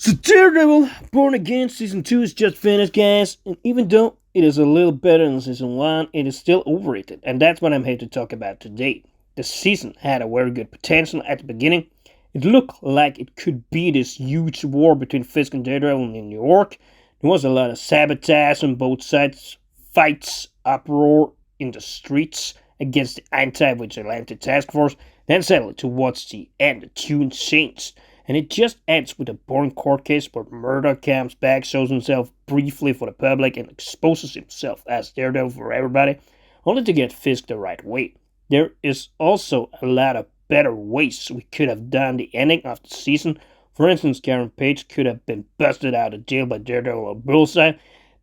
So Daredevil Born Again Season 2 is just finished, guys, and even though it is a little better than Season 1, it is still overrated, and that's what I'm here to talk about today. The season had a very good potential at the beginning. It looked like it could be this huge war between Fisk and Daredevil in New York. There was a lot of sabotage on both sides, fights, uproar in the streets against the anti-vigilante task force. Then suddenly, towards the end, the tune changed. And it just ends with a boring court case where Murdoch comes back, shows himself briefly for the public, and exposes himself as Daredevil for everybody, only to get Fisk the right way. There is also a lot of better ways we could have done the ending of the season. For instance, Karen Page could have been busted out of jail by Daredevil or Bullseye.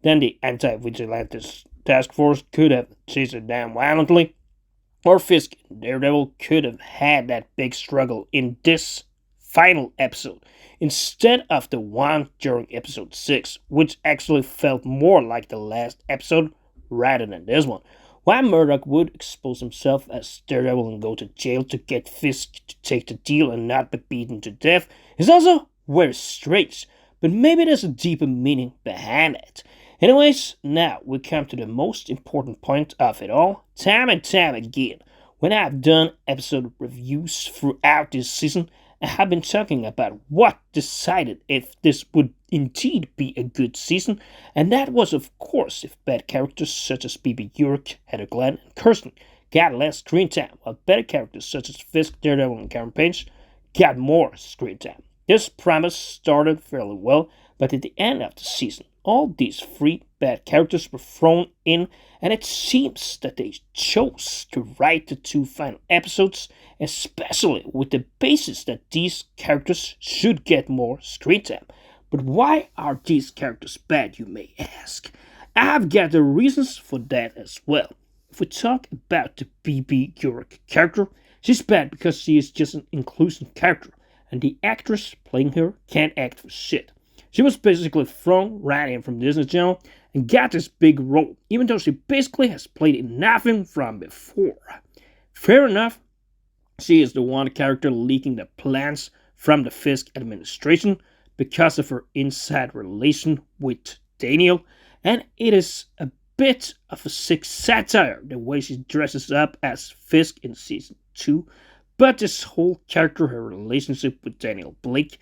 Then the anti-vigilante task force could have chased her down violently. Or Fisk and Daredevil could have had that big struggle in this final episode instead of the one during episode 6, which actually felt more like the last episode rather than this one. Why Murdoch would expose himself as Daredevil and go to jail to get Fisk to take the deal and not be beaten to death is also very strange, but maybe there's a deeper meaning behind it. Anyways, now we come to the most important point of it all. Time and time again, when I've done episode reviews throughout this season, I have been talking about what decided if this would indeed be a good season, and that was, of course, if bad characters such as BB Urich, Glenn and Kirsten got less screen time, while better characters such as Fisk, Daredevil, and Karen Page got more screen time. This premise started fairly well, but at the end of the season, all these three bad characters were thrown in, and it seems that they chose to write the two final episodes, especially with the basis that these characters should get more screen time. But why are these characters bad, you may ask? I've got the reasons for that as well. If we talk about the BB Urich character, she's bad because she is just an inclusive character, and the actress playing her can't act for shit. She was basically thrown right in from Disney Channel and got this big role, even though she basically has played in nothing from before. Fair enough, she is the one character leaking the plans from the Fisk administration because of her inside relation with Daniel, and it is a bit of a sick satire the way she dresses up as Fisk in season 2, but this whole character, her relationship with Daniel Blake,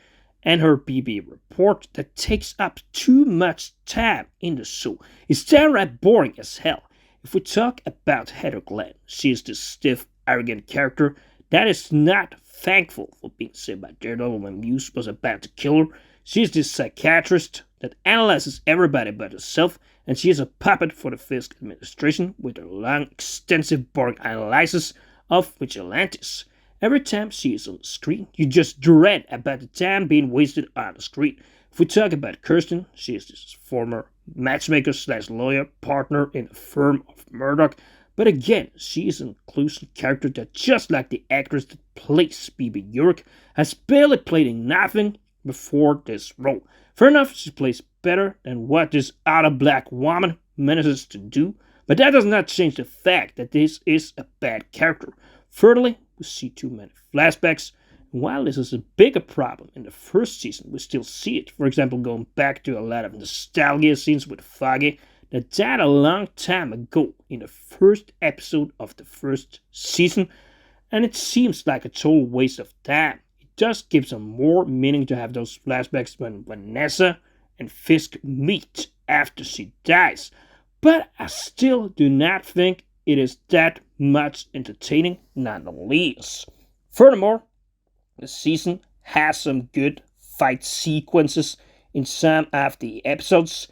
and her BB report that takes up too much time in the show is downright boring as hell. If we talk about Heather Glenn, she is this stiff, arrogant character that is not thankful for being saved by Daredevil when Muse was about to kill her. She is this psychiatrist that analyzes everybody but herself, and she is a puppet for the Fisk administration with her long, extensive, boring analysis of vigilantes. Every time she is on the screen, you just dread about the time being wasted on the screen. If we talk about Kirsten, she is this former matchmaker slash lawyer partner in the firm of Murdoch. But again, she is an inclusive character that, just like the actress that plays BB Urich, has barely played in nothing before this role. Fair enough, she plays better than what this other black woman manages to do, but that does not change the fact that this is a bad character. Thirdly, we see too many flashbacks. And while this is a bigger problem in the first season, we still see it. For example, going back to a lot of nostalgia scenes with Foggy that died a long time ago in the first episode of the first season, and it seems like a total waste of time. It just gives some more meaning to have those flashbacks when Vanessa and Fisk meet after she dies. But I still do not think it is that much entertaining nonetheless. Furthermore, the season has some good fight sequences in some of the episodes,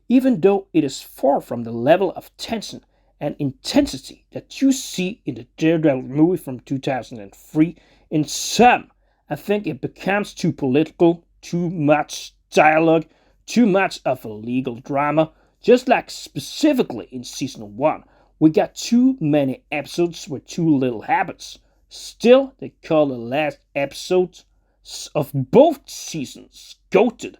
even though it is far from the level of tension and intensity that you see in the Daredevil movie from 2003. In some, I think it becomes too political, too much dialogue, too much of a legal drama, just like specifically in season 1. We got too many episodes with too little happens. Still, they call the last episodes of both seasons goated,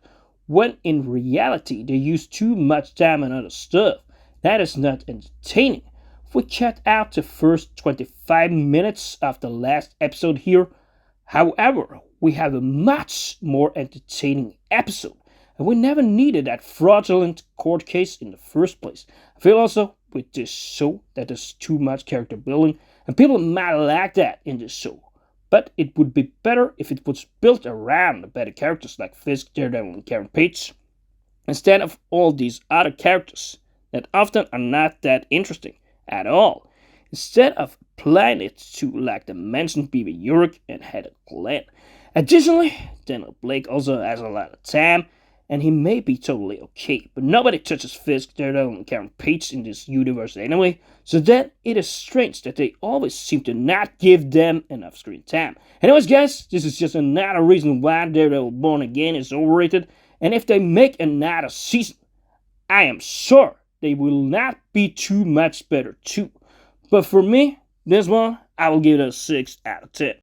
when in reality they use too much time on other stuff. That is not entertaining. If we cut out the first 25 minutes of the last episode here, However, we have a much more entertaining episode, and we never needed that fraudulent court case in the first place. I feel also with this show that there's too much character building, and people might lack that in this show. But it would be better if it was built around the better characters like Fisk, Daredevil, and Karen Page, instead of all these other characters that often are not that interesting at all. Instead of applying it to like the mentioned BB Urich and Heather Glenn. Additionally, Daniel Blake also has a lot of time, and he may be totally okay, but nobody touches Fisk, Daredevil, and Karen Page in this universe anyway, so then it is strange that they always seem to not give them enough screen time. Anyways, guys, this is just another reason why Daredevil Born Again is overrated, and if they make another season, I am sure they will not be too much better too. But for me, this one, I will give it a 6 out of 10.